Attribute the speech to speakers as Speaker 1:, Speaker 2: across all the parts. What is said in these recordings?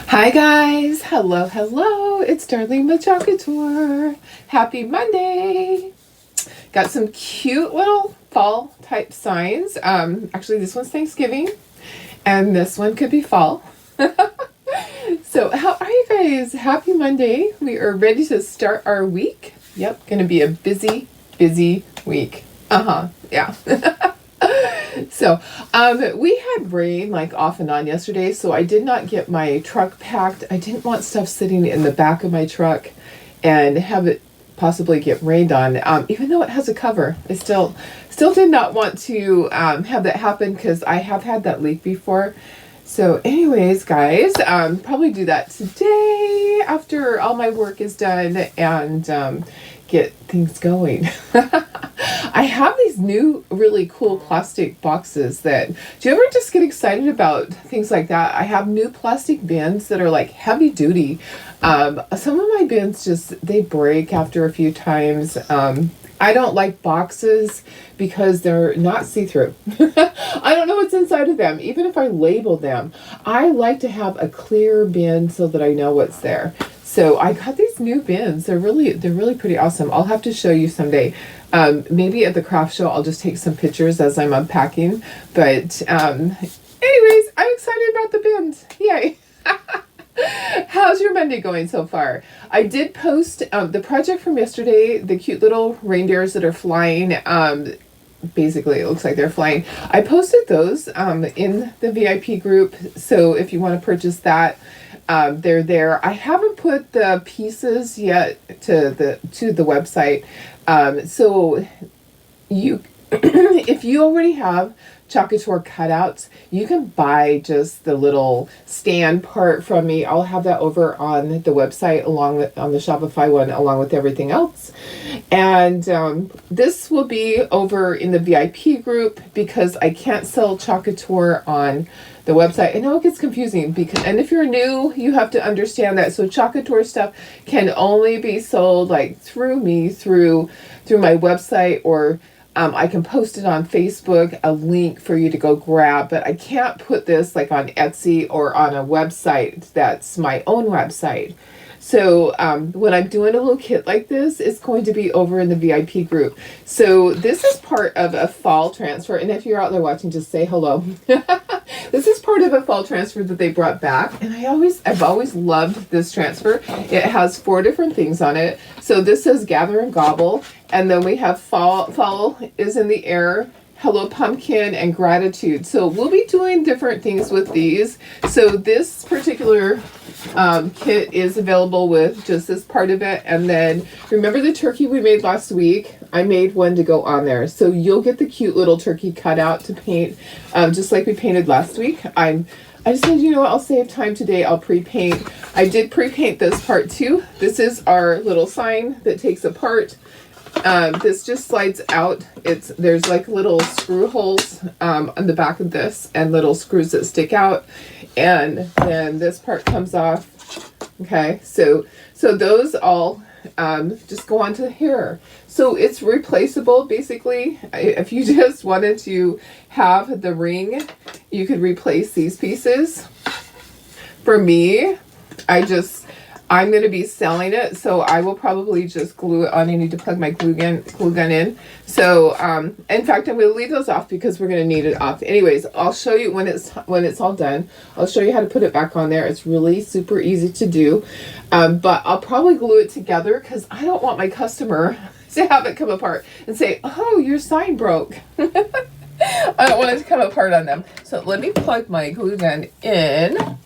Speaker 1: Hi guys, hello, it's Darlene the Chocolate Tour. Happy Monday. Got some cute little fall type signs. Actually this one's Thanksgiving and this one could be fall. So how are you guys? Happy Monday. We are ready to start our week. Yep, gonna be a busy week. Yeah. So, we had rain like off and on yesterday, so I did not get my truck packed. I didn't want stuff sitting in the back of my truck and have it possibly get rained on. Even though it has a cover, I still did not want to have that happen because I have had that leak before. So anyways, guys, probably do that today after all my work is done and get things going. I have these new really cool plastic boxes that, do you ever just get excited about things like that? I have new plastic bins that are like heavy duty. Some of my bins they break after a few times. I don't like boxes because they're not see-through. I don't know what's inside of them, even if I label them. I like to have a clear bin so that I know what's there. So I got these new bins. They're really pretty awesome. I'll have to show you someday. Maybe at the craft show I'll just take some pictures as I'm unpacking. But anyways, I'm excited about the bins. Yay. How's your Monday going so far? I did post the project from yesterday, the cute little reindeers that are flying. Basically, it looks like they're flying. I posted those in the VIP group, so if you want to purchase that, they're there. I haven't put the pieces yet to the website. So you, if you already have Chocolate Tour cutouts, you can buy just the little stand part from me. I'll have that over on the website on the Shopify one along with everything else. And this will be over in the VIP group because I can't sell Chocolate Tour on the website. I know it gets confusing and if you're new, you have to understand that. So Chocolate Tour stuff can only be sold like through me, through my website, or I can post it on Facebook, a link for you to go grab, but I can't put this like on Etsy or on a website that's my own website. So when I'm doing a little kit like this, it's going to be over in the VIP group. So this is part of a fall transfer. And if you're out there watching, just say hello. This is part of a fall transfer that they brought back. And I've always loved this transfer. It has 4 different things on it. So this says gather and gobble. And then we have fall is in the air. Hello Pumpkin and gratitude. So we'll be doing different things with these. So this particular kit is available with just this part of it. And then remember the turkey we made last week? I made one to go on there. So you'll get the cute little turkey cutout to paint just like we painted last week. I just said, you know what, I'll save time today. I'll pre-paint. I did pre-paint this part too. This is our little sign that takes apart. This just slides out. There's like little screw holes on the back of this and little screws that stick out, and then this part comes off. Okay, so those all just go onto here. So it's replaceable basically. If you just wanted to have the ring, you could replace these pieces. For me, I'm going to be selling it, so I will probably just glue it on. I need to plug my glue gun in. So, in fact, I'm going to leave those off because we're going to need it off. Anyways, I'll show you when it's all done. I'll show you how to put it back on there. It's really super easy to do. But I'll probably glue it together because I don't want my customer to have it come apart and say, oh, your sign broke. I don't want it to come apart on them. So let me plug my glue gun in.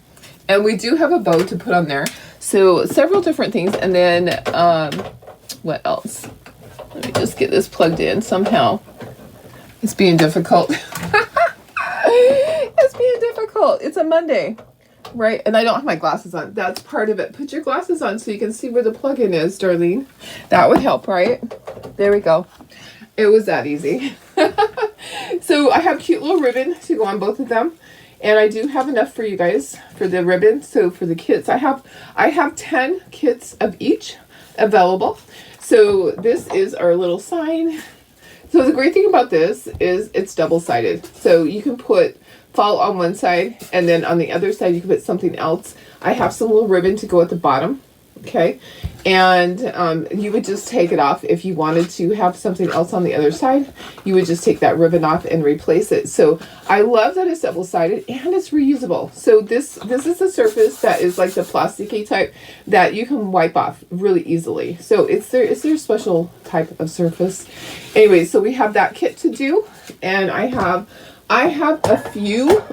Speaker 1: And we do have a bow to put on there. So several different things. And then what else? Let me just get this plugged in somehow. It's being difficult. It's being difficult. It's a Monday, right? And I don't have my glasses on. That's part of it. Put your glasses on so you can see where the plug-in is, Darlene. That would help, right? There we go. It was that easy. So I have cute little ribbon to go on both of them. And I do have enough for you guys for the ribbon. So for the kits, I have 10 kits of each available. So this is our little sign. So the great thing about this is it's double-sided. So you can put fall on one side, and then on the other side you can put something else. I have some little ribbon to go at the bottom. Okay, and you would just take it off. If you wanted to have something else on the other side, you would just take that ribbon off and replace it. So I love that it's double-sided and it's reusable. So this is a surface that is like the plasticky type that you can wipe off really easily. So it's their special type of surface. Anyway, so we have that kit to do, and I have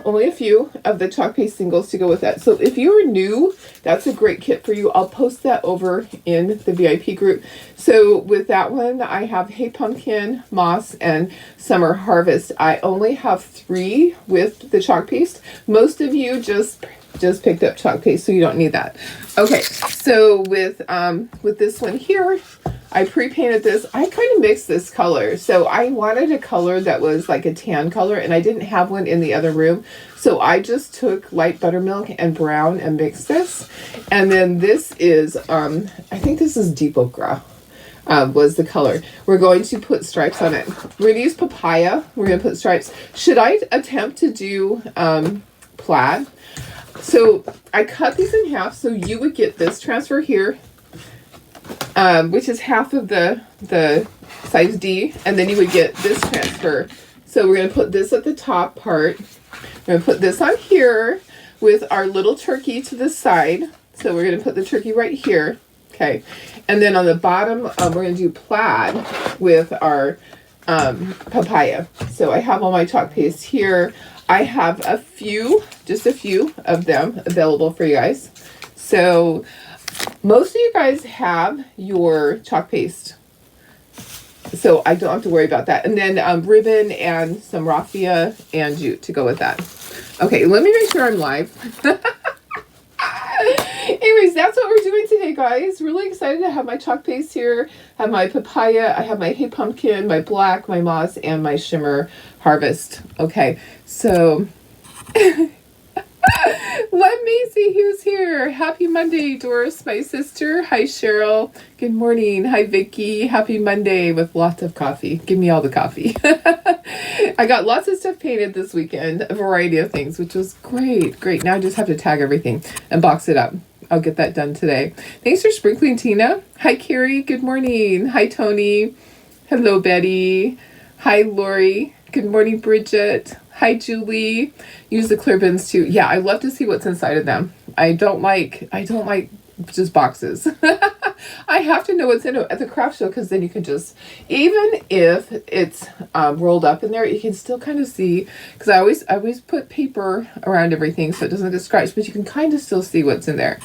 Speaker 1: only a few of the chalk paste singles to go with that. So if you're new, that's a great kit for you. I'll post that over in the VIP group. So with that one, I have Hey Pumpkin, Moss, and Summer Harvest. I only have 3 with the chalk paste. Most of you just picked up chalk paste, so you don't need that. Okay, so with this one here, I pre-painted this. I kind of mixed this color. So I wanted a color that was like a tan color, and I didn't have one in the other room. So I just took light buttermilk and brown and mixed this. And then this is, I think this is Deep Ochre. Was the color. We're going to put stripes on it. We're going to use papaya. We're going to put stripes. Should I attempt to do plaid? So I cut these in half so you would get this transfer here, which is half of the size D, and then you would get this transfer. So we're going to put this at the top part. We're going to put this on here with our little turkey to the side. So we're going to put the turkey right here. Okay. And then on the bottom, we're going to do plaid with our papaya. So I have all my chalk paste here. I have just a few of them available for you guys. So most of you guys have your chalk paste, so I don't have to worry about that. And then ribbon and some raffia and jute to go with that. Okay, let me make sure I'm live. Anyways, that's what we're doing today, guys. Really excited to have my chalk paste here. I have my papaya. I have my Hey Pumpkin, my black, my moss, and my shimmer harvest. Okay, so let me see who's here. Happy Monday, Doris, my sister. Hi, Cheryl. Good morning. Hi, Vicky. Happy Monday with lots of coffee. Give me all the coffee. I got lots of stuff painted this weekend, a variety of things, which was great. Great. Now I just have to tag everything and box it up. I'll get that done today. Thanks for sprinkling, Tina. Hi, Carrie. Good morning. Hi, Tony. Hello, Betty. Hi, Lori. Good morning, Bridget. Hi, Julie. Use the clear bins too. Yeah, I love to see what's inside of them. I don't like just boxes. I have to know what's in it at the craft show, because then you can just, even if it's rolled up in there, you can still kind of see, because I always put paper around everything so it doesn't get scratched, but you can kind of still see what's in there.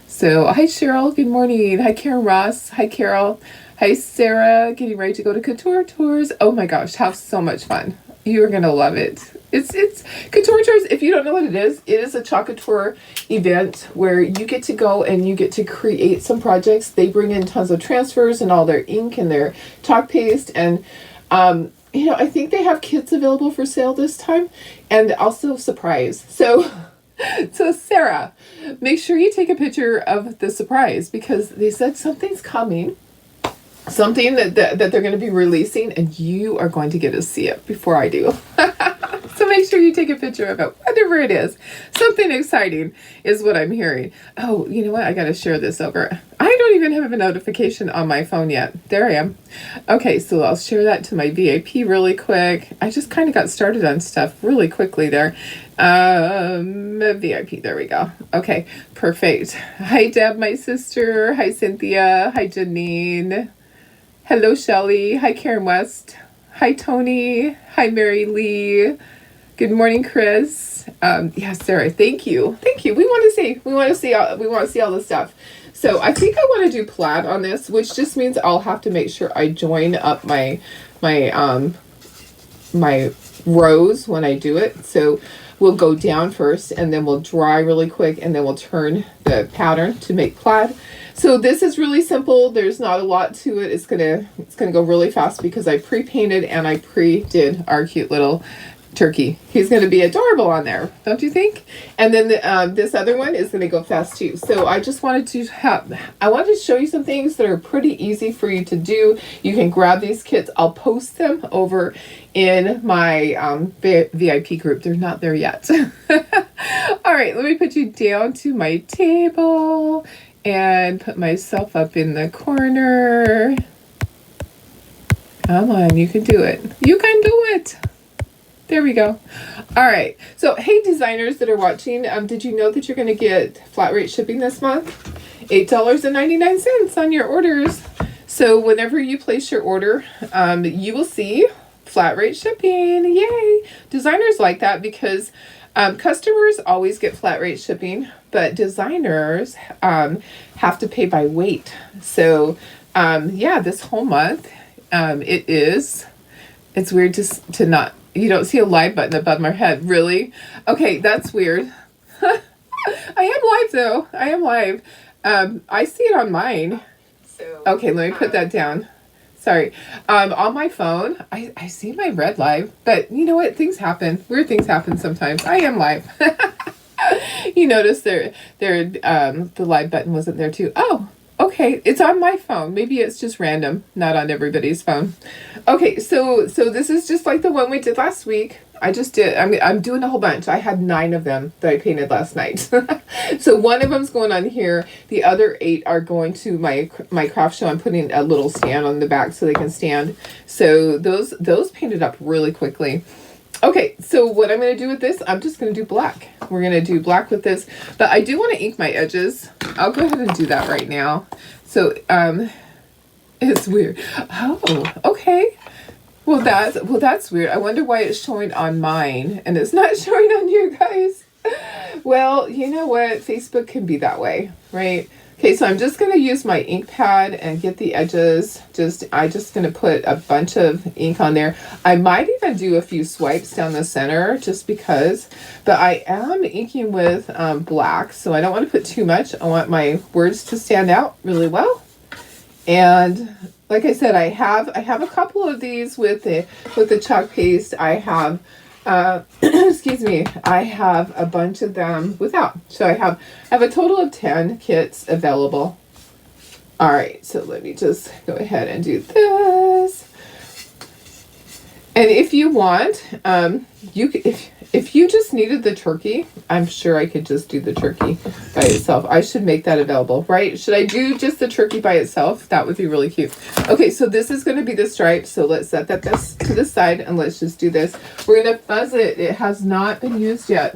Speaker 1: So hi, Cheryl. Good morning. Hi, Karen Ross. Hi, Carol. Hi, Sarah. Getting ready to go to Couture Tours. Oh my gosh, have so much fun. You're going to love it. It's Couture Tours. If you don't know what it is a chalk couture event where you get to go and you get to create some projects. They bring in tons of transfers and all their ink and their chalk paste. And, I think they have kits available for sale this time, and also surprise. So Sarah, make sure you take a picture of the surprise, because they said something's coming. Something that they're going to be releasing, and you are going to get to see it before I do. So make sure you take a picture of it, whatever it is. Something exciting is what I'm hearing. Oh, you know what? I got to share this over. I don't even have a notification on my phone yet. There I am. Okay, so I'll share that to my VIP really quick. I just kind of got started on stuff really quickly there. VIP, there we go. Okay, perfect. Hi, Deb, my sister. Hi, Cynthia. Hi, Janine. Hello, Shelly. Hi, Karen West. Hi, Tony. Hi, Mary Lee. Good morning, Chris. Yeah, Sarah, thank you. Thank you. We want to see all this stuff. So I think I want to do plaid on this, which just means I'll have to make sure I join up my rows when I do it. So we'll go down first, and then we'll dry really quick, and then we'll turn the pattern to make plaid. So this is really simple. There's not a lot to it. It's gonna go really fast because I pre-painted and I pre-did our cute little turkey. He's going to be adorable on there, don't you think? And then this other one is going to go fast too. So I just wanted to show you some things that are pretty easy for you to do. You can grab these kits. I'll post them over in my VIP group. They're not there yet. All right, let me put you down to my table and put myself up in the corner. Come on, you can do it. You can do it. There we go. All right. So, hey, designers that are watching, did you know that you're going to get flat rate shipping this month? $8.99 on your orders. So whenever you place your order, you will see flat rate shipping. Yay! Designers like that because customers always get flat rate shipping, but designers have to pay by weight. So, yeah, this whole month, it's weird to not, you don't see a live button above my head. Really? Okay, that's weird. I am live though. I am live. I see it on mine. So, okay, let me put that down. Sorry. On my phone, I see my red live, but you know what? Things happen. Weird things happen sometimes. I am live. You notice the live button wasn't there too. Oh, okay. It's on my phone. Maybe it's just random, not on everybody's phone. Okay, so this is just like the one we did last week. I'm doing a whole bunch. I had 9 of them that I painted last night. So one of them's going on here. The other 8 are going to my craft show. I'm putting a little stand on the back so they can stand. So those painted up really quickly. Okay, so what I'm going to do with this, I'm just going to do black. We're going to do black with this, but I do want to ink my edges. I'll go ahead and do that right now. So, it's weird. Oh, okay. Well, that's weird. I wonder why it's showing on mine and it's not showing on you guys. Well, you know what? Facebook can be that way, right? Okay, so I'm just going to use my ink pad and get the edges. I'm just going to put a bunch of ink on there. I might even do a few swipes down the center just because, but I am inking with black, so I don't want to put too much. I want my words to stand out really well. And like I said, I have a couple of these with the chalk paste. I have excuse me, I have a bunch of them without. So I have a total of 10 kits available. All right, so let me just go ahead and do this. And if you want, if you just needed the turkey, I'm sure I could just do the turkey by itself. I should make that available, right? Should I do just the turkey by itself? That would be really cute. Okay, so this is going to be the stripe. So let's set that to the side and let's just do this. We're going to fuzz it. It has not been used yet.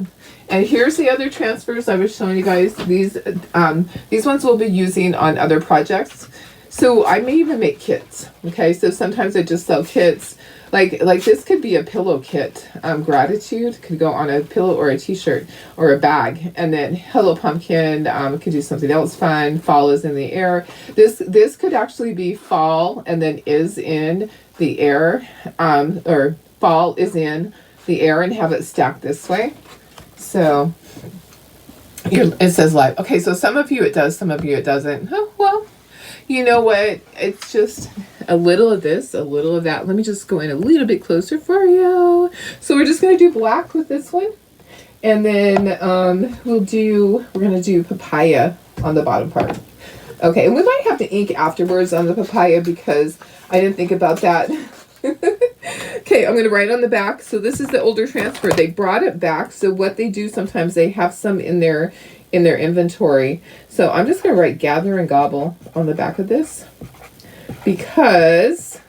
Speaker 1: And here's the other transfers I was showing you guys. These ones we'll be using on other projects. So I may even make kits. Okay, so sometimes I just sell kits. Like this could be a pillow kit. Gratitude could go on a pillow or a t-shirt or a bag. And then Hello Pumpkin could do something else fun. Fall is in the air. This could actually be fall and then is in the air. Or fall is in the air and have it stacked this way. So it says live. Okay, so some of you it does, some of you it doesn't. Oh, well, you know what? It's just a little of this, a little of that. Let me just go in a little bit closer for you. So we're just going to do black with this one. And then we're going to do papaya on the bottom part. Okay, and we might have to ink afterwards on the papaya because I didn't think about that. Okay, I'm going to write on the back. So this is the older transfer. They brought it back. So what they do sometimes, they have some in their inventory. So I'm just going to write gather and gobble on the back of this because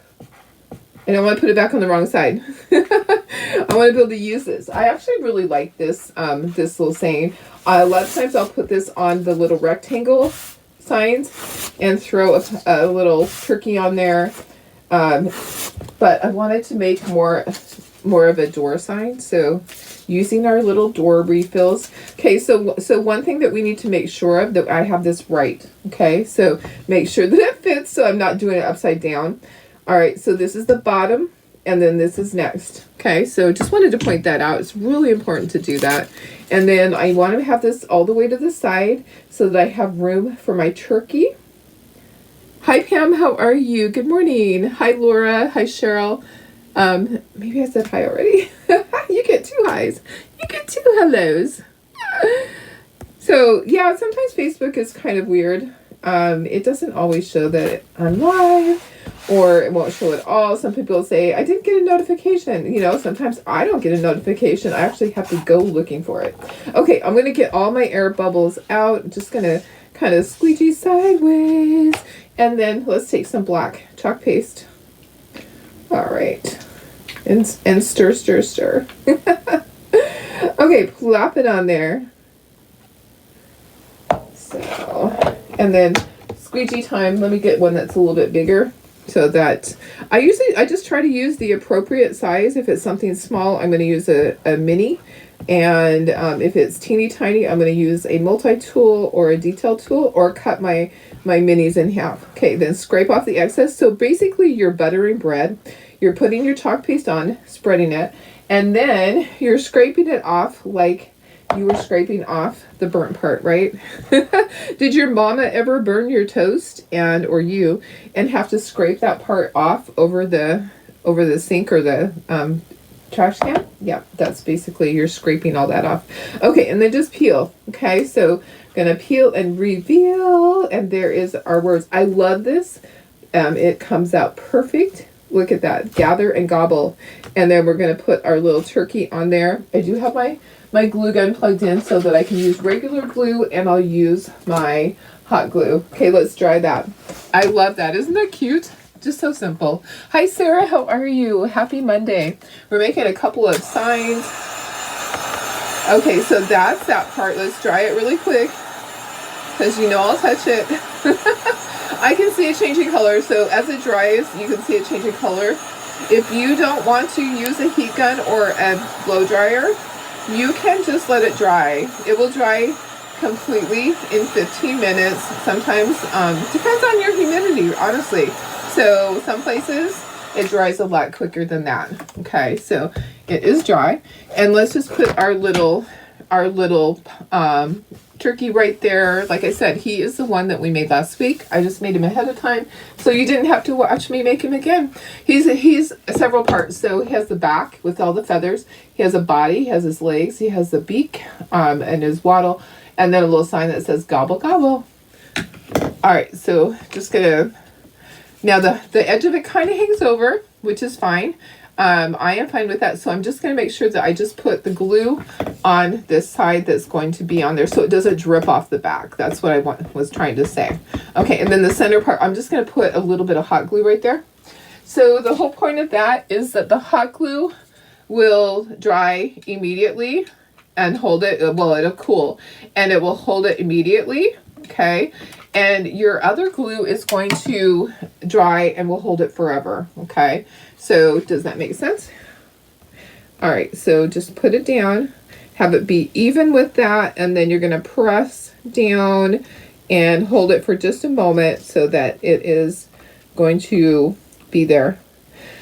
Speaker 1: I don't want to put it back on the wrong side. I want to be able to use this. I actually really like this this little saying. A lot of times I'll put this on the little rectangle signs and throw a little turkey on there. But I wanted to make more of a door sign, so using our little door refills. Okay, so one thing that we need to make sure of, that I have this right. Okay, so make sure that it fits so I'm not doing it upside down. All right, so this is the bottom and then this is next. Okay, so just wanted to point that out. It's really important to do that. And then I want to have this all the way to the side so that I have room for my turkey. Hi Pam, how are you? Good morning. Hi Laura. Hi Cheryl. Maybe I said hi already. You eyes. You get 2 hellos. So yeah, sometimes Facebook is kind of weird. It doesn't always show that I'm live, or it won't show at all. Some people say, I didn't get a notification. You know, sometimes I don't get a notification. I actually have to go looking for it. Okay, I'm going to get all my air bubbles out. I'm just going to kind of squeegee sideways. And then let's take some black chalk paste. All right. And stir, stir, stir. Okay, plop it on there. So, and then squeegee time. Let me get one that's a little bit bigger, so that I just try to use the appropriate size. If it's something small, I'm going to use a mini, and if it's teeny tiny, I'm going to use a multi-tool or a detail tool, or cut my minis in half. Okay, then scrape off the excess. So basically you're buttering bread, you're putting your chalk paste on, spreading it, and then you're scraping it off like you were scraping off the burnt part, right? Did your mama ever burn your toast or you have to scrape that part off over the sink or the trash can? Yeah, that's basically you're scraping all that off. Okay, and then just peel. Okay, so gonna peel and reveal, and there is our words. I love this. It comes out perfect. Look at that. Gather and gobble. And then we're gonna put our little turkey on there. I do have my glue gun plugged in so that I can use regular glue, and I'll use my hot glue. Okay, let's dry that. I love that. Isn't that cute? Just so simple. Hi, Sarah. How are you? Happy Monday. We're making a couple of signs. Okay, so that's that part. Let's dry it really quick, because you know I'll touch it. I can see it changing color. So as it dries, you can see it changing color. If you don't want to use a heat gun or a blow dryer, you can just let it dry. It will dry completely in 15 minutes. Sometimes, depends on your humidity, honestly. So some places it dries a lot quicker than that. Okay, so it is dry. And let's just put our little turkey right there. Like I said, he is the one that we made last week. I just made him ahead of time, so you didn't have to watch me make him again. He's several parts. So he has the back with all the feathers. He has a body. He has his legs. He has the beak, and his wattle, and then a little sign that says gobble gobble. All right, so just gonna, now the edge of it kind of hangs over, which is fine. I am fine with that. So I'm just going to make sure that I just put the glue on this side that's going to be on there, so it doesn't drip off the back. That's what I was trying to say. Okay, and then the center part, I'm just going to put a little bit of hot glue right there. So the whole point of that is that the hot glue will dry immediately and hold it, well, it'll cool, and it will hold it immediately. Okay, and your other glue is going to dry and will hold it forever. Okay, so does that make sense? All right, so just put it down, have it be even with that, and then you're going to press down and hold it for just a moment so that it is going to be there.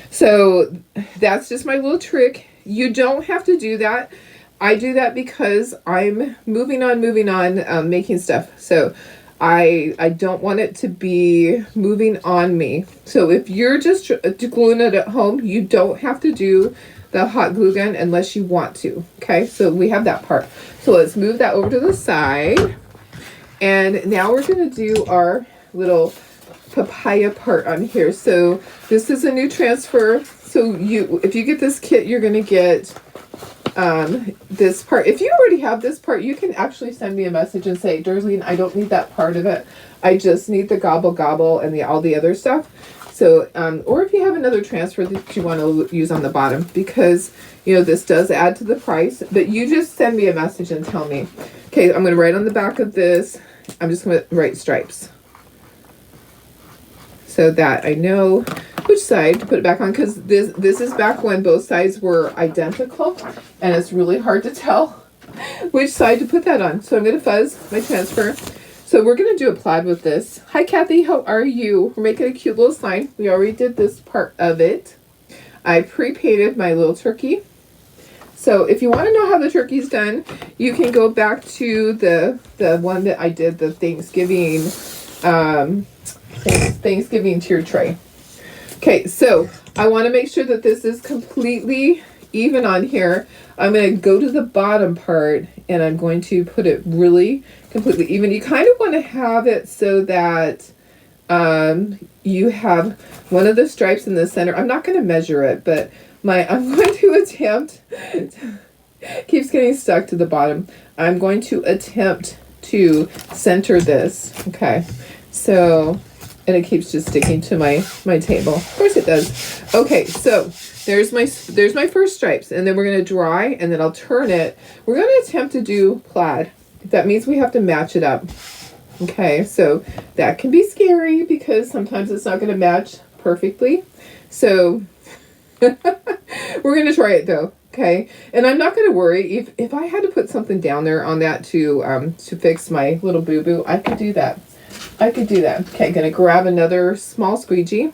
Speaker 1: So that's just my little trick. You don't have to do that. I do that because I'm moving on, making stuff. So I don't want it to be moving on me. So if you're just gluing it at home, you don't have to do the hot glue gun unless you want to. Okay, so we have that part. So let's move that over to the side. And now we're going to do our little papaya part on here. So this is a new transfer. So if you get this kit, you're going to get this part. If you already have this part, you can actually send me a message and say, Darlene, I don't need that part of it. I just need the gobble gobble and all the other stuff. So, or if you have another transfer that you want to use on the bottom, because, you know, this does add to the price, but you just send me a message and tell me. Okay, I'm going to write on the back of this, I'm just going to write stripes, so that I know which side to put it back on, because this is back when both sides were identical, and it's really hard to tell which side to put that on. So I'm going to fuzz my transfer. So we're going to do a plaid with this. Hi, Kathy. How are you? We're making a cute little sign. We already did this part of it. I pre-painted my little turkey. So if you want to know how the turkey's done, you can go back to the one that I did, the Thanksgiving tier tray. Okay, so I want to make sure that this is completely even on here, I'm going to go to the bottom part and I'm going to put it really completely even. You kind of want to have it so that you have one of the stripes in the center. I'm not going to measure it, but I'm going to attempt, keeps getting stuck to the bottom. I'm going to attempt to center this. Okay. So, and it keeps just sticking to my table. Of course it does. Okay. So there's my first stripes, and then we're going to dry, and then I'll turn it. We're going to attempt to do plaid. That means we have to match it up. Okay, so that can be scary because sometimes it's not going to match perfectly. So we're going to try it though. Okay, and I'm not going to worry if I had to put something down there on that to fix my little boo-boo. I could do that. Okay, going to grab another small squeegee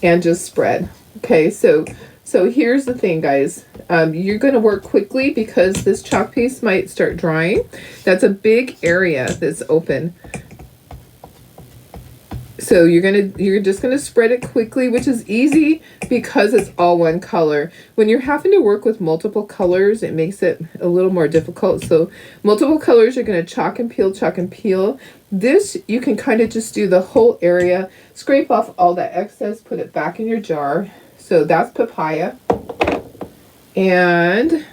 Speaker 1: and just spread. Okay, so here's the thing, guys. You're going to work quickly because this chalk piece might start drying. That's a big area that's open. So you're just gonna spread it quickly, which is easy because it's all one color. When you're having to work with multiple colors, it makes it a little more difficult. So multiple colors, you're gonna chalk and peel. This, you can kind of just do the whole area, scrape off all that excess, put it back in your jar. So that's papaya. And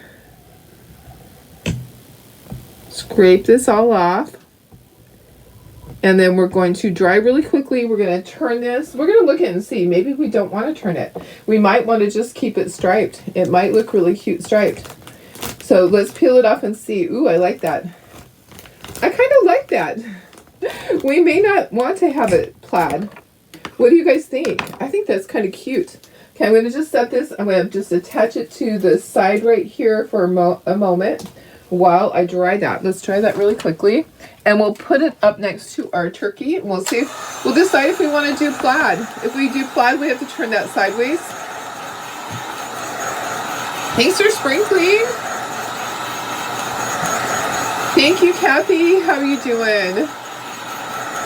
Speaker 1: scrape this all off. And then we're going to dry really quickly. We're going to turn this. We're going to look at it and see. Maybe we don't want to turn it. We might want to just keep it striped. It might look really cute striped. So let's peel it off and see. Ooh, I like that. I kind of like that. We may not want to have it plaid. What do you guys think? I think that's kind of cute. Okay, I'm going to just set this. I'm going to just attach it to the side right here for a moment while I dry that. Let's try that really quickly. And we'll put it up next to our turkey. And we'll see we'll decide if we want to do plaid. If we do plaid, we have to turn that sideways. Thanks for sprinkling. Thank you, Kathy. How are you doing?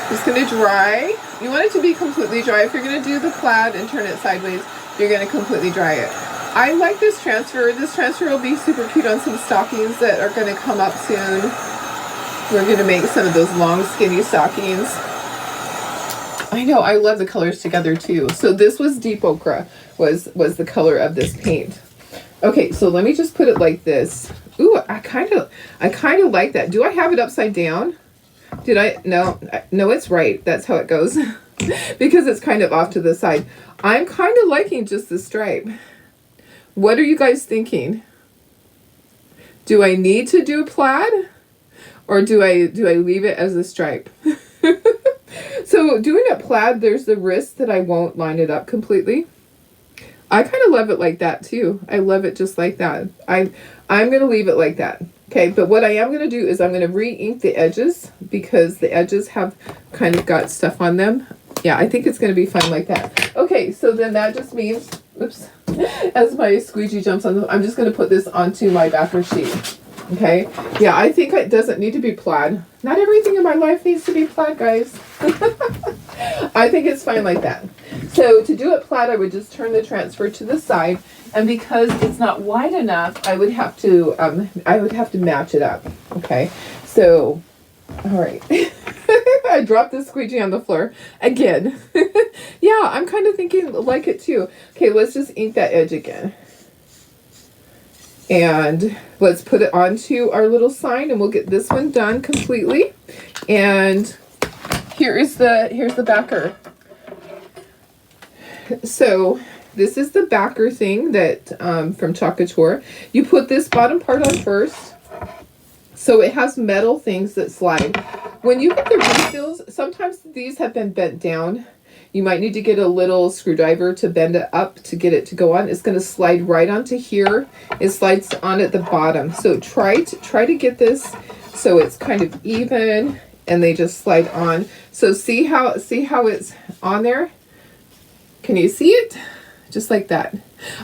Speaker 1: Just going to dry. You want it to be completely dry. If you're going to do the plaid and turn it sideways, you're going to completely dry it. I like this transfer. This transfer will be super cute on some stockings that are going to come up soon. We're going to make some of those long, skinny stockings. I know, I love the colors together too. So this was deep ochre, was the color of this paint. Okay, so let me just put it like this. Ooh, I kind of like that. Do I have it upside down? Did I? No, it's right. That's how it goes. Because it's kind of off to the side. I'm kind of liking just the stripe. What are you guys thinking? Do I need to do plaid? Or do I leave it as a stripe? So doing it plaid, there's the risk that I won't line it up completely. I kind of love it like that too. I love it just like that. I'm going to leave it like that. Okay, but what I am going to do is I'm going to re-ink the edges because the edges have kind of got stuff on them. Yeah, I think it's going to be fine like that. Okay, so then that just means, oops, as my squeegee jumps on, I'm just going to put this onto my backer sheet. Okay, yeah, I think it doesn't need to be plaid. Not everything in my life needs to be plaid, guys. I think it's fine like that. So to do it plaid, I would just turn the transfer to the side, and because it's not wide enough, I would have to match it up. Okay, so all right. I dropped the squeegee on the floor again. Yeah, I'm kind of thinking like it too. Okay, let's just ink that edge again. And let's put it onto our little sign, and we'll get this one done completely. And here's the backer. So this is the backer thing that from Chocateur. You put this bottom part on first. So it has metal things that slide. When you get the refills, sometimes these have been bent down. You might need to get a little screwdriver to bend it up to get it to go on. It's going to slide right onto here. It slides on at the bottom. So try to get this so it's kind of even, and they just slide on. So see how it's on there? Can you see it? Just like that.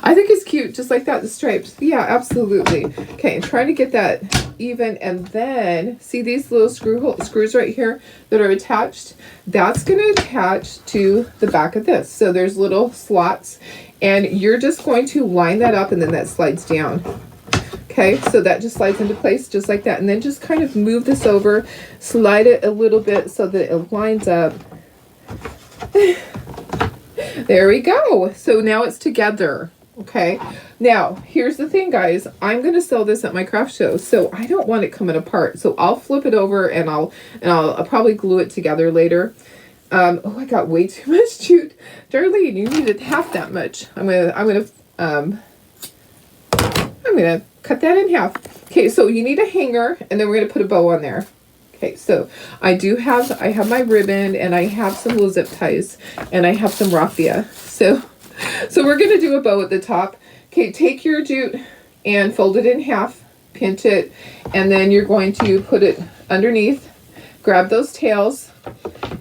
Speaker 1: I think it's cute, just like that, the stripes. Yeah, absolutely. Okay, trying to get that even, and then see these little screws right here that are attached? That's going to attach to the back of this. So there's little slots, And you're just going to line that up, and then that slides down. Okay, so that just slides into place just like that. And then just kind of move this over, slide it a little bit so that it lines up. There we go. So now it's together. Okay, now here's the thing, guys. I'm going to sell this at my craft show, so I don't want it coming apart. So I'll flip it over, and I'll probably glue it together later. Oh, I got way too much jute. Darlene, you needed half that much. I'm gonna cut that in half. Okay, so you need a hanger, and then we're gonna put a bow on there. Okay, so I have my ribbon, and I have some little zip ties, and I have some raffia. So we're gonna do a bow at the top. Okay, take your jute and fold it in half, pinch it, and then you're going to put it underneath. Grab those tails,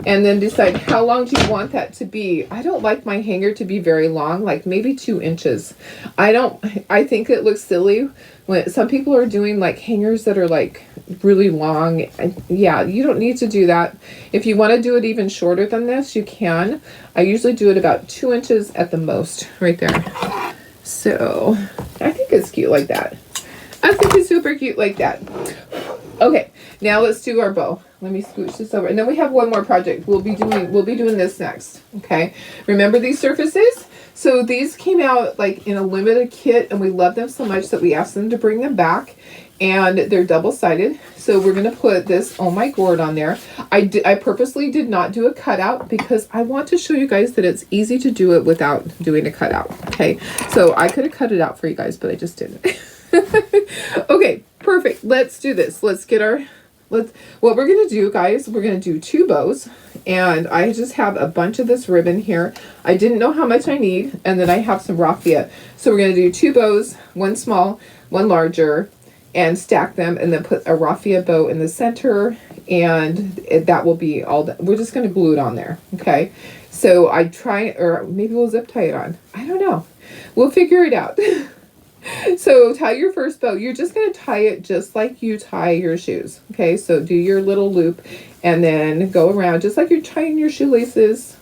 Speaker 1: and then decide how long do you want that to be. I don't like my hanger to be very long, like maybe 2 inches. I think it looks silly when some people are doing like hangers that are like really long. Yeah, you don't need to do that. If you want to do it even shorter than this, you can. I usually do it about 2 inches at the most, right there. So I think it's cute like that. I think it's super cute like that. Okay, now let's do our bow. Let me scooch this over. And then we have one more project. We'll be doing this next. Okay. Remember these surfaces? So these came out like in a limited kit, and we love them so much that we asked them to bring them back. And they're double-sided. So we're going to put this Oh My Gourd on there. I purposely did not do a cutout because I want to show you guys that it's easy to do it without doing a cutout. Okay. So I could have cut it out for you guys, but I just didn't. Okay, perfect. Let's do this. What we're going to do, guys, we're going to do 2 bows, and I just have a bunch of this ribbon here. I didn't know how much I need, and then I have some raffia. So we're going to do 2 bows, one small, one larger, and stack them, and then put a raffia bow in the center, and that will be all that. We're just going to glue it on there. Okay. So or maybe we'll zip tie it on. I don't know. We'll figure it out. So tie your first bow. You're just going to tie it just like you tie your shoes. Okay, so do your little loop and then go around just like you're tying your shoelaces.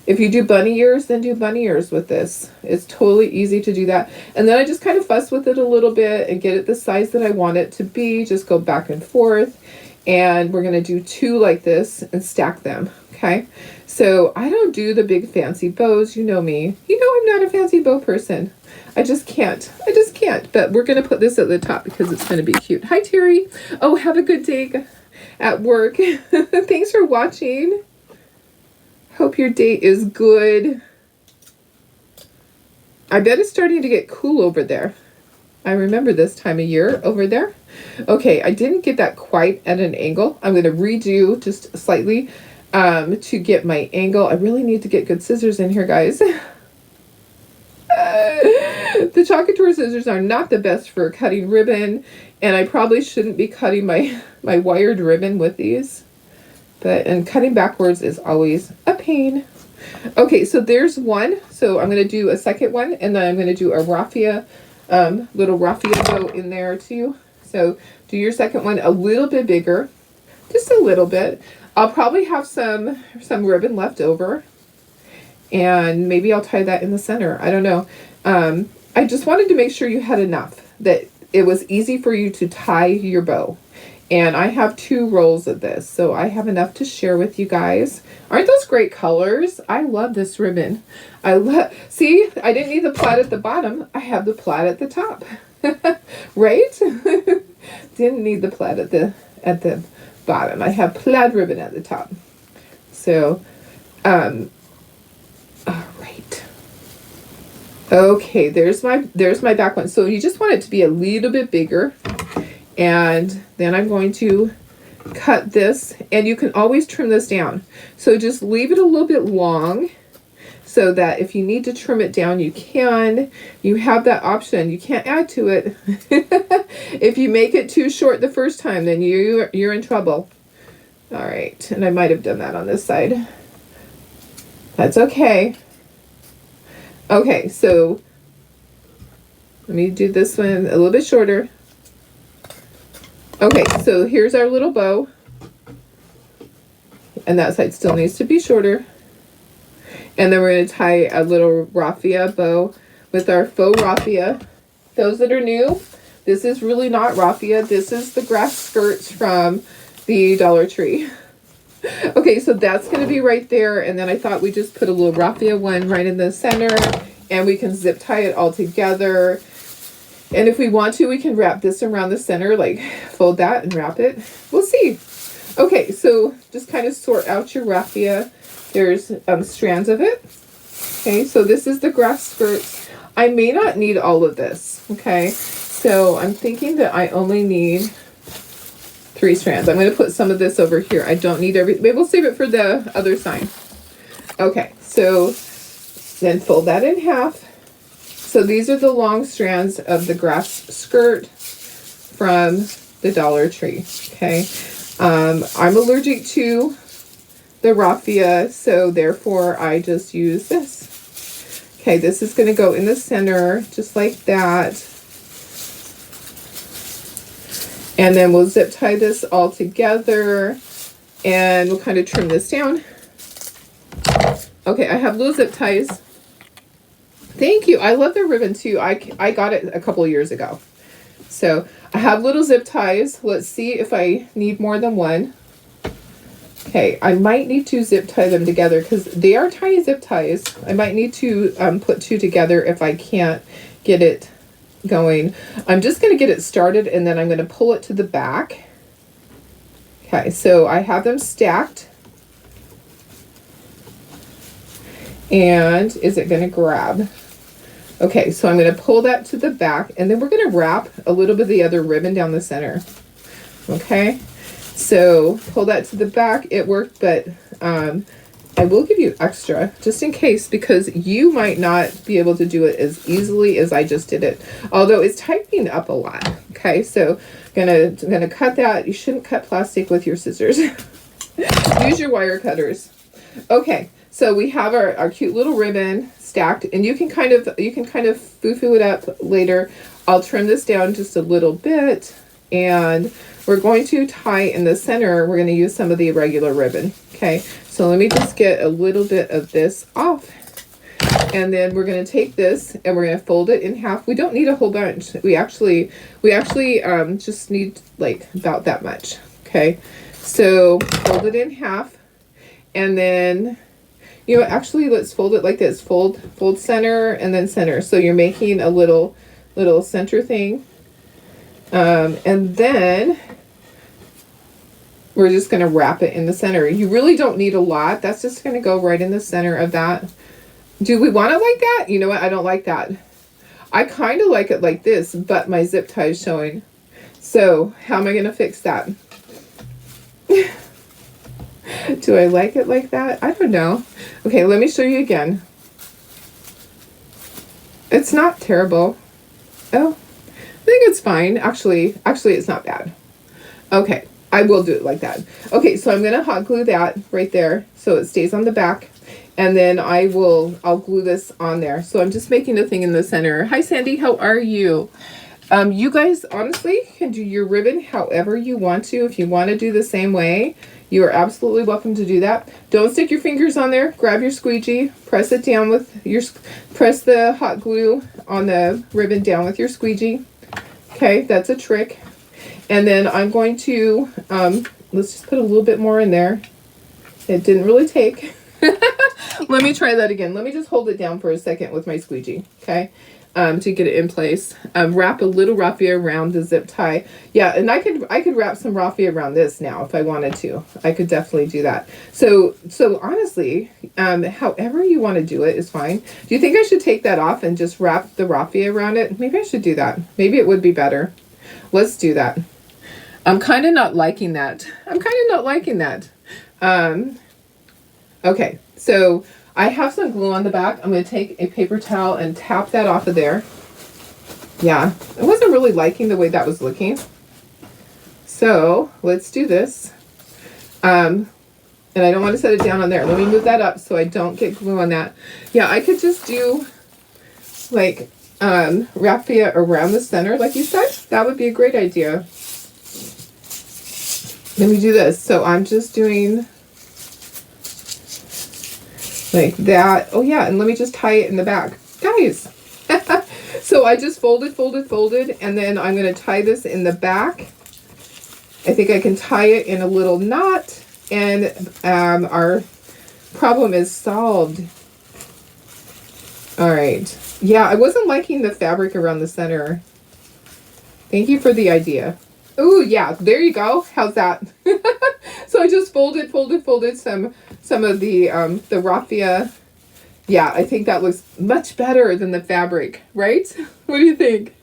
Speaker 1: If you do bunny ears, then do bunny ears with this. It's totally easy to do that. And then I just kind of fuss with it a little bit and get it the size that I want it to be. Just go back and forth. And we're going to do 2 like this and stack them. Okay, so I don't do the big fancy bows. You know me. You know I'm not a fancy bow person. I just can't. But we're going to put this at the top because it's going to be cute. Hi, Terry. Oh, have a good day at work. Thanks for watching. Hope your day is good. I bet it's starting to get cool over there. I remember this time of year over there. Okay, I didn't get that quite at an angle. I'm going to redo just slightly to get my angle. I really need to get good scissors in here, guys. The Chocolate scissors are not the best for cutting ribbon, and I probably shouldn't be cutting my wired ribbon with these. And cutting backwards is always a pain. Okay, so there's one. So I'm going to do a second one, and then I'm going to do a raffia, little raffia bow in there too. So do your second one a little bit bigger, just a little bit. I'll probably have some ribbon left over, and maybe I'll tie that in the center. I don't know. I just wanted to make sure you had enough that it was easy for you to tie your bow. And I have 2 rolls of this, so I have enough to share with you guys. Aren't those great colors? I love this ribbon. See, I didn't need the plaid at the bottom. I have the plaid at the top. Right? Didn't need the plaid at the bottom. I have plaid ribbon at the top. So, all right. Okay, there's my back one. So you just want it to be a little bit bigger. And then I'm going to cut this, and you can always trim this down. So just leave it a little bit long so that if you need to trim it down, you can. You have that option. You can't add to it. If you make it too short the first time, then you're in trouble. All right, and I might have done that on this side. That's okay. Okay, so let me do this one a little bit shorter. Okay, so here's our little bow. And that side still needs to be shorter. And then we're going to tie a little raffia bow with our faux raffia. Those that are new, this is really not raffia. This is the grass skirts from the Dollar Tree. Okay, so that's going to be right there. And then I thought we just put a little raffia one right in the center, and we can zip tie it all together. And if we want to, we can wrap this around the center, like fold that and wrap it. We'll see. Okay, so just kind of sort out your raffia. There's strands of it. Okay, so this is the grass skirts. I may not need all of this. Okay, so I'm thinking that I only need 3 strands. I'm going to put some of this over here. I don't need everything. Maybe we'll save it for the other side. Okay, so then fold that in half. So these are the long strands of the grass skirt from the Dollar Tree. Okay, I'm allergic to the raffia, so therefore I just use this. Okay, this is going to go in the center just like that. And then we'll zip tie this all together, and we'll kind of trim this down. Okay, I have little zip ties. Thank you. I love their ribbon too. I got it a couple of years ago. So I have little zip ties. Let's see if I need more than one. Okay, I might need to zip tie them together because they are tiny zip ties. I might need to put 2 together if I can't get it going. I'm just going to get it started, and then I'm going to pull it to the back. Okay, so I have them stacked. And is it going to grab? Okay, so I'm going to pull that to the back, and then we're going to wrap a little bit of the other ribbon down the center. Okay, so pull that to the back. It worked, but I will give you extra just in case, because you might not be able to do it as easily as I just did it. Although it's tightening up a lot. Okay, so I'm gonna cut that. You shouldn't cut plastic with your scissors. Use your wire cutters. Okay, so we have our cute little ribbon stacked, and you can kind of foo-foo it up later. I'll trim this down just a little bit, and we're going to tie in the center. We're going to use some of the irregular ribbon. Okay, so let me just get a little bit of this off, and then we're going to take this and we're going to fold it in half. We don't need a whole bunch. We actually just need like about that much. Okay, so fold it in half, and then actually let's fold it like this. Fold center and then center. So you're making a little center thing, and then we're just going to wrap it in the center. You really don't need a lot. That's just going to go right in the center of that. Do we want it like that? You know what? I don't like that. I kind of like it like this, but my zip tie is showing. So how am I going to fix that? Do I like it like that? I don't know. Okay, let me show you again. It's not terrible. Oh, I think it's fine. Actually, it's not bad. Okay, I will do it like that. Okay, so I'm going to hot glue that right there so it stays on the back. And then I'll glue this on there. So I'm just making a thing in the center. Hi, Sandy. How are you? You guys honestly can do your ribbon however you want to. If you want to do the same way, you are absolutely welcome to do that. Don't stick your fingers on there. Grab your squeegee, press it down with press the hot glue on the ribbon down with your squeegee. Okay, that's a trick. And then I'm going to, let's just put a little bit more in there. It didn't really take. Let me try that again. Let me just hold it down for a second with my squeegee, okay, to get it in place. Wrap a little raffia around the zip tie. Yeah, and I could wrap some raffia around this now if I wanted to. I could definitely do that. So honestly, however you want to do it is fine. Do you think I should take that off and just wrap the raffia around it? Maybe I should do that. Maybe it would be better. Let's do that. I'm kind of not liking that. Okay, so I have some glue on the back. I'm going to take a paper towel and tap that off of there. Yeah, I wasn't really liking the way that was looking. So let's do this. And I don't want to set it down on there. Let me move that up so I don't get glue on that. Yeah, I could just do like raffia around the center like you said. That would be a great idea. Let me do this. So I'm just doing like that. Oh yeah, and let me just tie it in the back, guys. So I just folded, and then I'm going to tie this in the back. I think I can tie it in a little knot, and our problem is solved. All right. Yeah, I wasn't liking the fabric around the center. Thank you for the idea. Oh yeah, there you go. How's that? So I just folded some of the raffia. Yeah, I think that looks much better than the fabric, right? What do you think?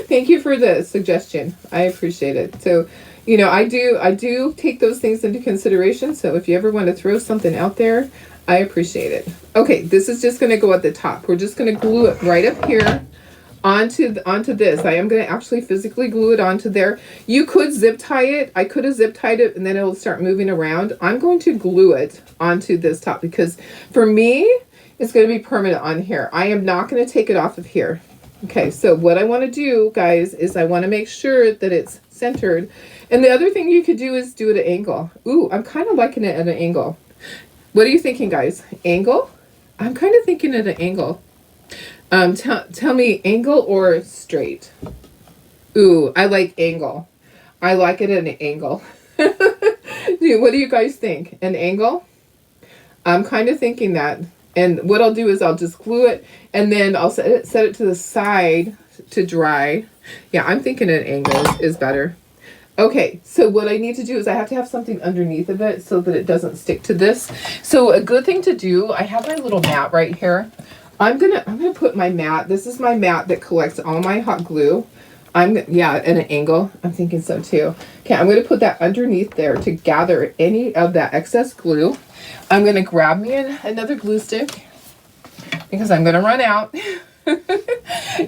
Speaker 1: Thank you for the suggestion. I appreciate it. So, you know, I do take those things into consideration. So if you ever want to throw something out there, I appreciate it. Okay, this is just going to go at the top. We're just going to glue it right up here onto this. I am going to actually physically glue it onto there. You could zip tie it. I could have zip tied it and then it'll start moving around. I'm going to glue it onto this top because for me, it's going to be permanent on here. I am not going to take it off of here. Okay, so what I want to do, guys, is I want to make sure that it's centered. And the other thing you could do is do it at an angle. Ooh, I'm kind of liking it at an angle. What are you thinking, guys? Angle? I'm kind of thinking at an angle. Tell me angle or straight. Ooh, I like angle. I like it at an angle. What do you guys think? An angle? I'm kind of thinking that. And what I'll do is I'll just glue it and then I'll set it to the side to dry. Yeah, I'm thinking an angle is better. Okay, so what I need to do is I have to have something underneath of it so that it doesn't stick to this. So a good thing to do, I have my little mat right here. I'm gonna put my mat. This is my mat that collects all my hot glue. Yeah, at an angle. I'm thinking so too. Okay, I'm gonna put that underneath there to gather any of that excess glue. I'm gonna grab me another glue stick because I'm gonna run out.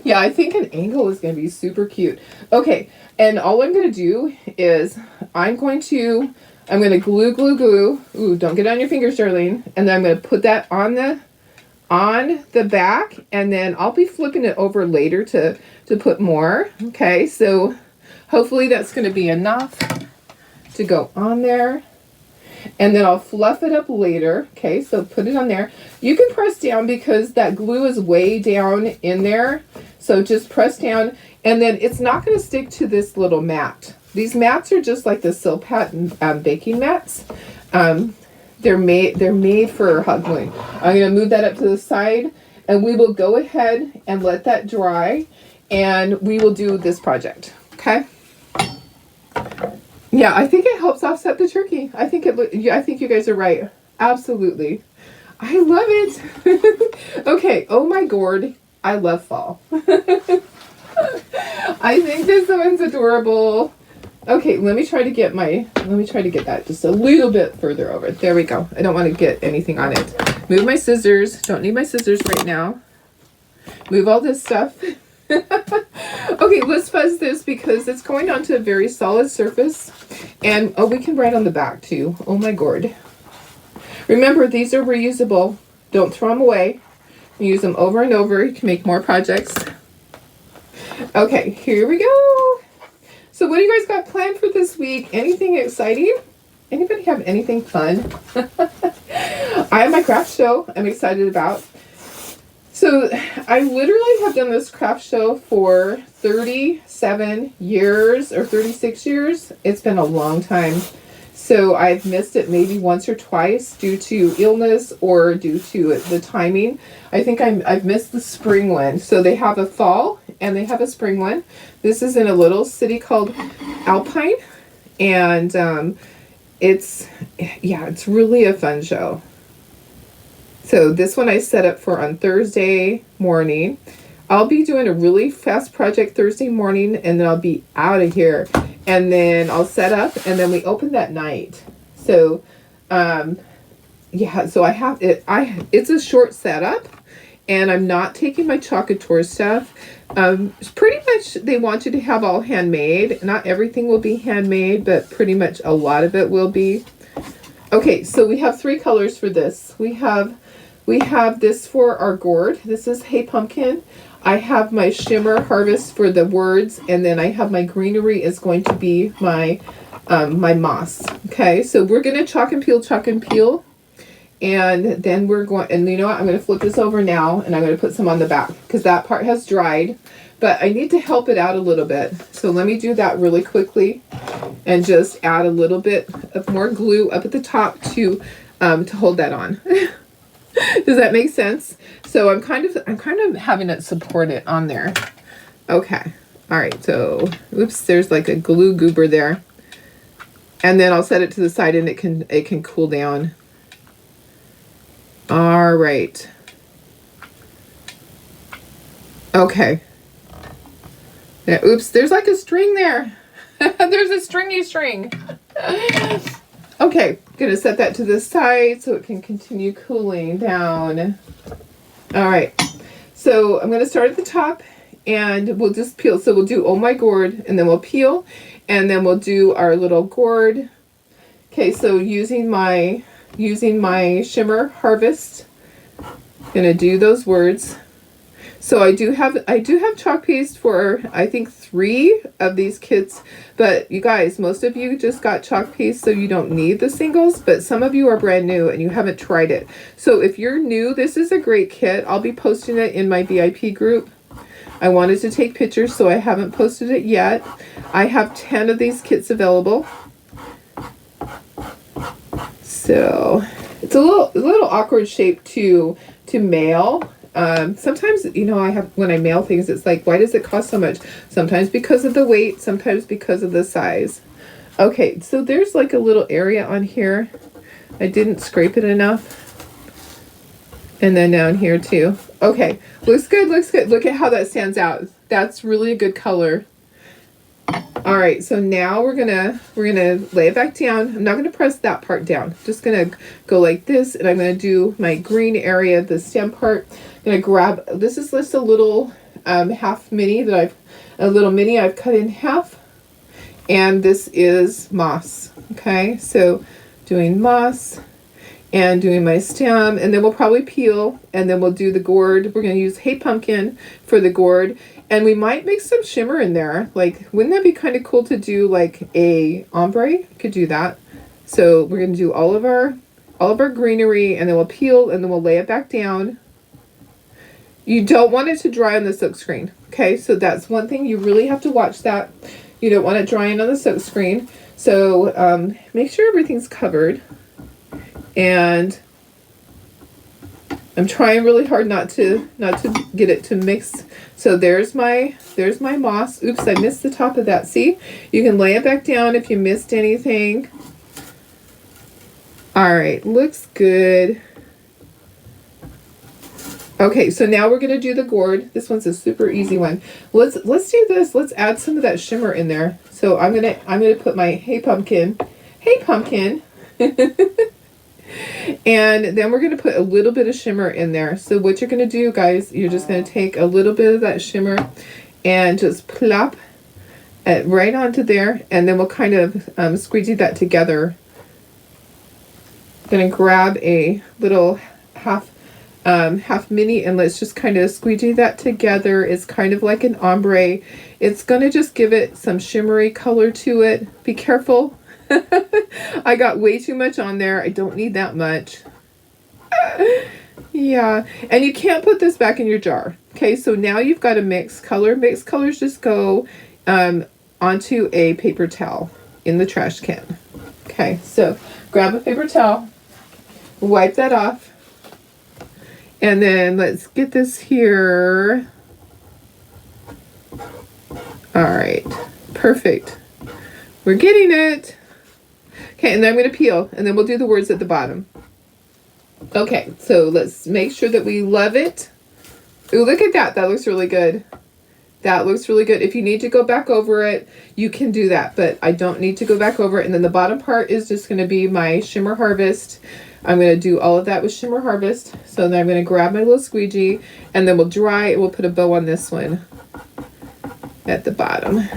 Speaker 1: Yeah, I think an angle is going to be super cute. Okay, and all I'm going to do is I'm going to glue. Ooh, don't get on your fingers, Darlene. And then I'm going to put that on the back, and then I'll be flipping it over later to put more. Okay, so hopefully that's going to be enough to go on there. And then I'll fluff it up later. Okay, so put it on there. You can press down because that glue is way down in there. So just press down, and then it's not going to stick to this little mat. These mats are just like the Silpat baking mats. They're made for hot gluing. I'm going to move that up to the side, and we will go ahead and let that dry, and we will do this project. Okay. Yeah, I think it helps offset the turkey. I think you guys are right. Absolutely. I love it. Okay. Oh my gourd. I love fall. I think this one's adorable. Okay, let me try to get that just a little bit further over. There we go. I don't want to get anything on it. Move my scissors. Don't need my scissors right now. Move all this stuff. Okay, let's fuzz this because it's going onto a very solid surface. And oh, we can write on the back too. Oh my gourd. Remember, these are reusable. Don't throw them away. Use them over and over. You can make more projects. Okay, here we go. So what do you guys got planned for this week? Anything exciting? Anybody have anything fun? I have my craft show I'm excited about. So I literally have done this craft show for 37 years or 36 years. It's been a long time. So I've missed it maybe once or twice due to illness or due to the timing. I think I've missed the spring one. So they have a fall and they have a spring one. This is in a little city called Alpine. And it's really a fun show. So this one I set up for on Thursday morning. I'll be doing a really fast project Thursday morning, and then I'll be out of here. And then I'll set up, and then we open that night. So, so I have it. It's a short setup, and I'm not taking my Chocolate Tour stuff. Pretty much they want you to have all handmade. Not everything will be handmade, but pretty much a lot of it will be. Okay, so we have 3 colors for this. We have this for our gourd. This is Hey Pumpkin. I have my Shimmer Harvest for the words, and then I have my greenery is going to be my my moss. Okay, so we're gonna chalk and peel, And then we're going, and you know what, I'm going to flip this over now, and I'm going to put some on the back because that part has dried, but I need to help it out a little bit. So let me do that really quickly and just add a little bit of more glue up at the top to hold that on. Does that make sense? So I'm kind of having it support it on there. Okay. All right. So, oops, there's like a glue goober there. And then I'll set it to the side and it can cool down. All right. Okay. Yeah, oops, there's like a string there. There's a stringy string. Okay, gonna set that to the side so it can continue cooling down. All right, so I'm gonna start at the top and we'll just peel. So we'll do Oh My Gourd, and then we'll peel, and then we'll do our little gourd. Okay, so using my Shimmer Harvest, gonna do those words. So I do have chalk paste for, I think, 3 of these kits, but you guys, most of you just got chalk paste, so you don't need the singles, but some of you are brand new and you haven't tried it. So if you're new, this is a great kit. I'll be posting it in my VIP group. I wanted to take pictures, so I haven't posted it yet. I have 10 of these kits available. So it's a little awkward shape to mail. Sometimes, you know, when I mail things, it's like, why does it cost so much? Sometimes because of the weight, sometimes because of the size. Okay, so there's like a little area on here. I didn't scrape it enough. And then down here too. Okay, looks good, looks good. Look at how that stands out. That's really a good color. All right, so now we're gonna lay it back down. I'm not gonna press that part down. Just gonna go like this, and I'm gonna do my green area, the stem part. I'm gonna grab, this is just a little half mini I've cut in half, and this is moss. Okay, so doing moss and doing my stem, and then we'll probably peel, and then we'll do the gourd. We're gonna use Hey Pumpkin for the gourd. And we might make some shimmer in there. Like, wouldn't that be kind of cool to do like a ombre? Could do that. So we're gonna do all of our greenery, and then we'll peel, and then we'll lay it back down. You don't want it to dry on the silk screen. Okay, so that's one thing you really have to watch that. You don't want it drying on the silk screen. So make sure everything's covered. And I'm trying really hard not to get it to mix. So there's my moss. Oops, I missed the top of that. See? You can lay it back down if you missed anything. All right, looks good. Okay, so now we're gonna do the gourd. This one's a super easy one. Let's do this. Let's add some of that shimmer in there. So I'm gonna put my Hey Pumpkin. And then we're going to put a little bit of shimmer in there. So what you're going to do, guys, you're just going to take a little bit of that shimmer and just plop it right onto there. And then we'll kind of squeegee that together. I'm going to grab a little half mini, and let's just kind of squeegee that together. It's kind of like an ombre. It's going to just give it some shimmery color to it. Be careful. I got way too much on there. I don't need that much. Yeah, and you can't put this back in your jar. Okay, so now you've got a mixed color. Mixed colors just go onto a paper towel in the trash can. Okay, so grab a paper towel, wipe that off, and then let's get this here. All right, perfect. We're getting it. Okay, and then I'm going to peel, and then we'll do the words at the bottom. Okay, so let's make sure that we love it. Ooh, look at that. That looks really good. That looks really good. If you need to go back over it, you can do that, but I don't need to go back over it. And then the bottom part is just going to be my Shimmer Harvest. I'm going to do all of that with Shimmer Harvest. So then I'm going to grab my little squeegee, and then we'll dry it. We'll put a bow on this one at the bottom.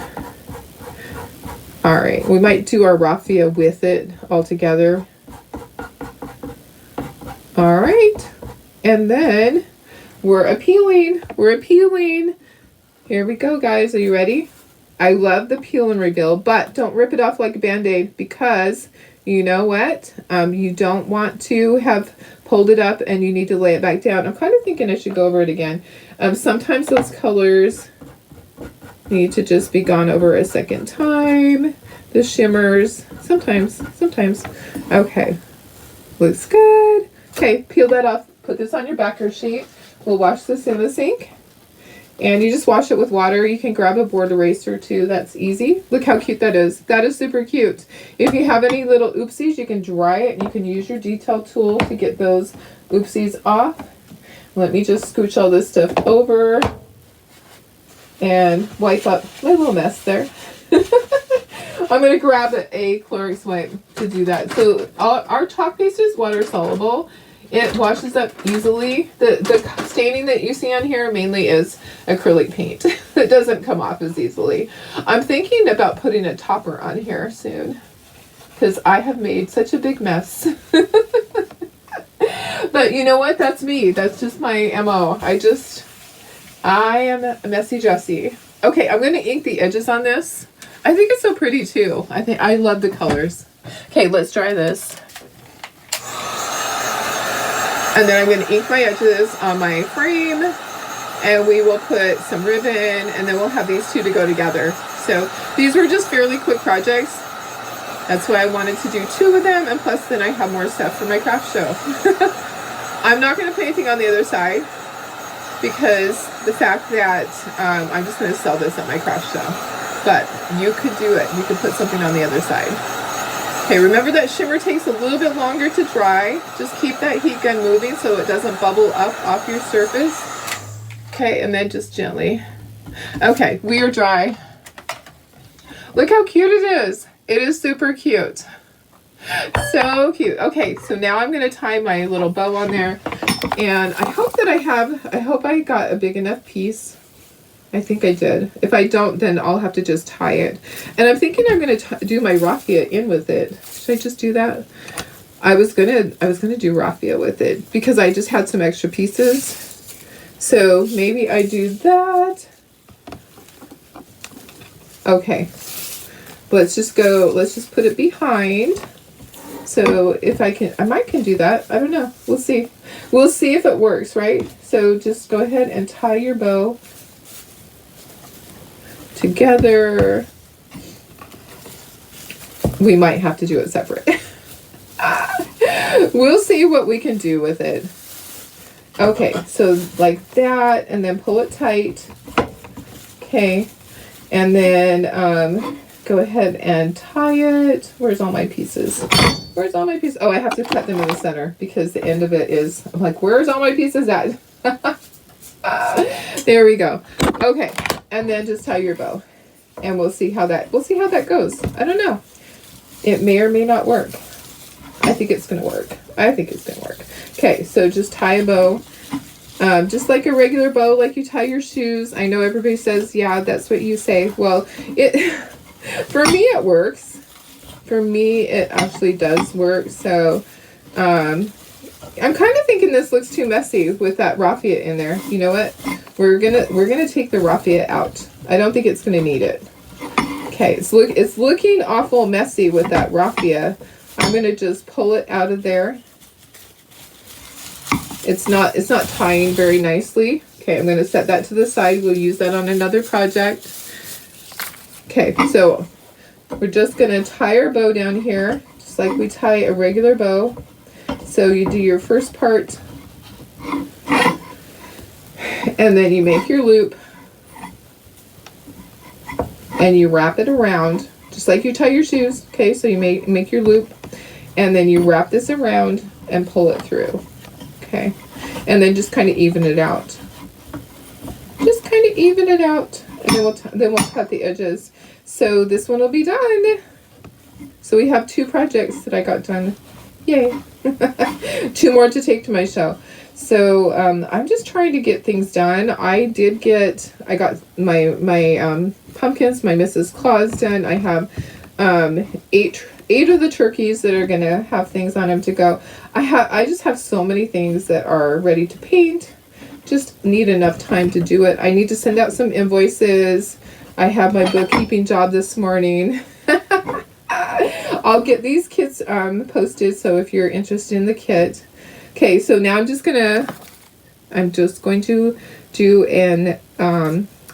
Speaker 1: All right, we might do our raffia with it all together. All right, and then we're appealing. Here we go, guys. Are you ready? I love the peel and reveal, but don't rip it off like a Band-Aid because you know what? You don't want to have pulled it up and you need to lay it back down. I'm kind of thinking I should go over it again. Sometimes those colors need to just be gone over a second time. The shimmers, sometimes. Okay, looks good. Okay, peel that off. Put this on your backer sheet. We'll wash this in the sink. And you just wash it with water. You can grab a board eraser too. That's easy. Look how cute that is. That is super cute. If you have any little oopsies, you can dry it and you can use your detail tool to get those oopsies off. Let me just scooch all this stuff over and wipe up my little mess there. I'm going to grab a Clorox wipe to do that. So our chalk paste is water soluble. It washes up easily. The staining that you see on here mainly is acrylic paint. It doesn't come off as easily. I'm thinking about putting a topper on here soon because I have made such a big mess. But you know what? That's me. That's just my MO. I am a messy Jessie. Okay, I'm going to ink the edges on this. I think it's so pretty too. I love the colors. Okay, let's dry this. And then I'm going to ink my edges on my frame, and we will put some ribbon, and then we'll have these two to go together. So these were just fairly quick projects. That's why I wanted to do 2 of them, and plus then I have more stuff for my craft show. I'm not going to put anything on the other side because the fact that I'm just going to sell this at my craft show. But you could do it. You could put something on the other side. Okay, remember that shimmer takes a little bit longer to dry. Just keep that heat gun moving so it doesn't bubble up off your surface. Okay, and then just gently. Okay, we are dry. Look how cute it is. It is super cute. So cute. Okay, so now I'm going to tie my little bow on there. And I hope I got a big enough piece. I think I did. If I don't, then I'll have to just tie it. And I'm thinking I'm going to do my raffia in with it. Should I just do that? I was gonna do raffia with it because I just had some extra pieces. So maybe I do that. Okay. Let's just put it behind. So if I might can do that. I don't know. We'll see. We'll see if it works, right? So just go ahead and tie your bow together. We might have to do it separate. We'll see what we can do with it. Okay, so like that, and then pull it tight. Okay, and then go ahead and tie it. Where's all my pieces? Where's all my pieces? Oh, I have to cut them in the center because the end of it is, I'm like, where's all my pieces at? There we go. Okay, and then just tie your bow, and we'll see how that goes. I don't know. It may or may not work. I think it's gonna work. Okay, so just tie a bow, just like a regular bow, like you tie your shoes. I know everybody says, yeah, that's what you say. Well, for me it works. For me, it actually does work. So, I'm kind of thinking this looks too messy with that raffia in there. You know what? We're gonna take the raffia out. I don't think it's gonna need it. Okay, it's looking awful messy with that raffia. I'm gonna just pull it out of there. It's not tying very nicely. Okay, I'm gonna set that to the side. We'll use that on another project. Okay, so we're just gonna tie our bow down here, just like we tie a regular bow. So you do your first part, and then you make your loop, and you wrap it around, just like you tie your shoes. Okay, so you make your loop, and then you wrap this around and pull it through. Okay, and then just kind of even it out. Just kind of even it out, and then we'll cut the edges. So this one will be done. So we have 2 projects that I got done. Yay! 2 more to take to my show. So I'm just trying to get things done. I got my pumpkins, my Mrs. Claus done. I have 8 of the turkeys that are gonna have things on them to go. I just have so many things that are ready to paint. Just need enough time to do it. I need to send out some invoices. I have my bookkeeping job this morning. I'll get these kits posted, so if you're interested in the kit. Okay, so now I'm just going to do a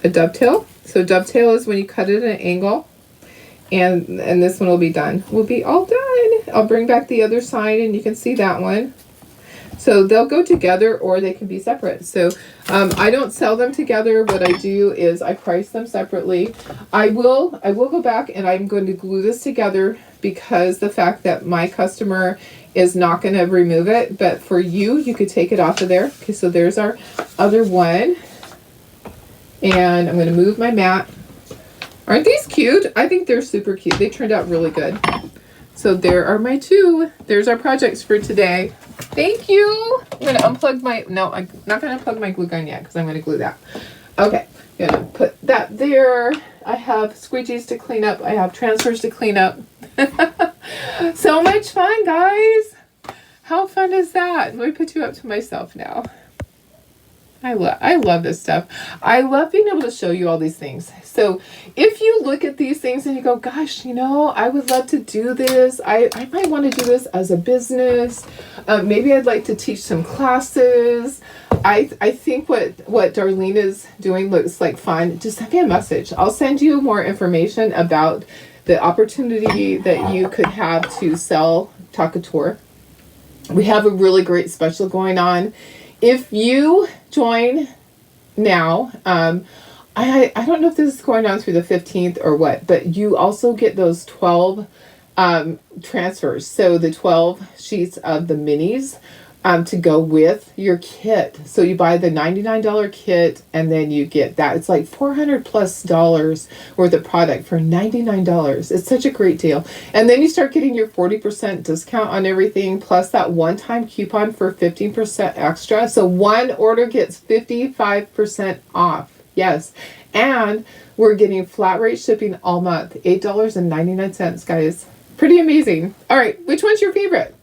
Speaker 1: dovetail. So dovetail is when you cut it at an angle, and this one will be done. We'll be all done. I'll bring back the other side, and you can see that one. So they'll go together or they can be separate. So I don't sell them together. What I do is I price them separately. I will go back and I'm going to glue this together, because the fact that my customer is not going to remove it, but for you, you could take it off of there. Okay, so there's our other one. And I'm going to move my mat. Aren't these cute? I think they're super cute. They turned out really good. So there are my two. There's our projects for today. Thank you. I'm going to unplug my, no, I'm not going to unplug my glue gun yet, because I'm going to glue that. Okay, I'm going to put that there. I have squeegees to clean up. I have transfers to clean up. So much fun, guys. How fun is that? Let me put you up to myself now. I love this stuff. I love being able to show you all these things. So if you look at these things and you go, gosh, you know, I would love to do this. I might want to do this as a business. Maybe I'd like to teach some classes. I think what Darlene is doing looks like fun. Just send me a message. I'll send you more information about the opportunity that you could have to sell Tacator. We have a really great special going on. If you join now, I don't know if this is going on through the 15th or what, but you also get those 12 transfers. So the 12 sheets of the minis to go with your kit. So you buy the $99 kit, and then you get that. It's like $400+ worth of product for $99. It's such a great deal. And then you start getting your 40% discount on everything, plus that one-time coupon for 15% extra. So one order gets 55% off. Yes. And we're getting flat rate shipping all month. $8.99, guys. Pretty amazing. All right. Which one's your favorite?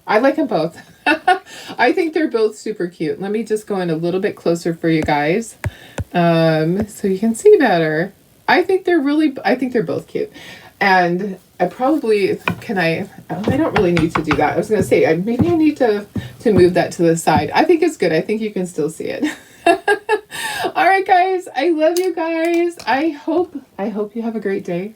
Speaker 1: I like them both. I think they're both super cute. Let me just go in a little bit closer for you guys, so you can see better. I think they're both cute. And I probably, I don't really need to do that. I was going to say, maybe I need to move that to the side. I think it's good. I think you can still see it. All right, guys. I love you guys. I hope you have a great day.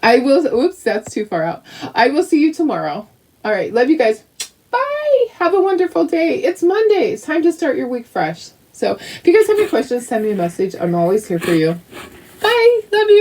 Speaker 1: I will, oops, that's too far out. I will see you tomorrow. All right. Love you guys. Bye. Have a wonderful day. It's Monday. It's time to start your week fresh. So if you guys have any questions, send me a message. I'm always here for you. Bye. Love you.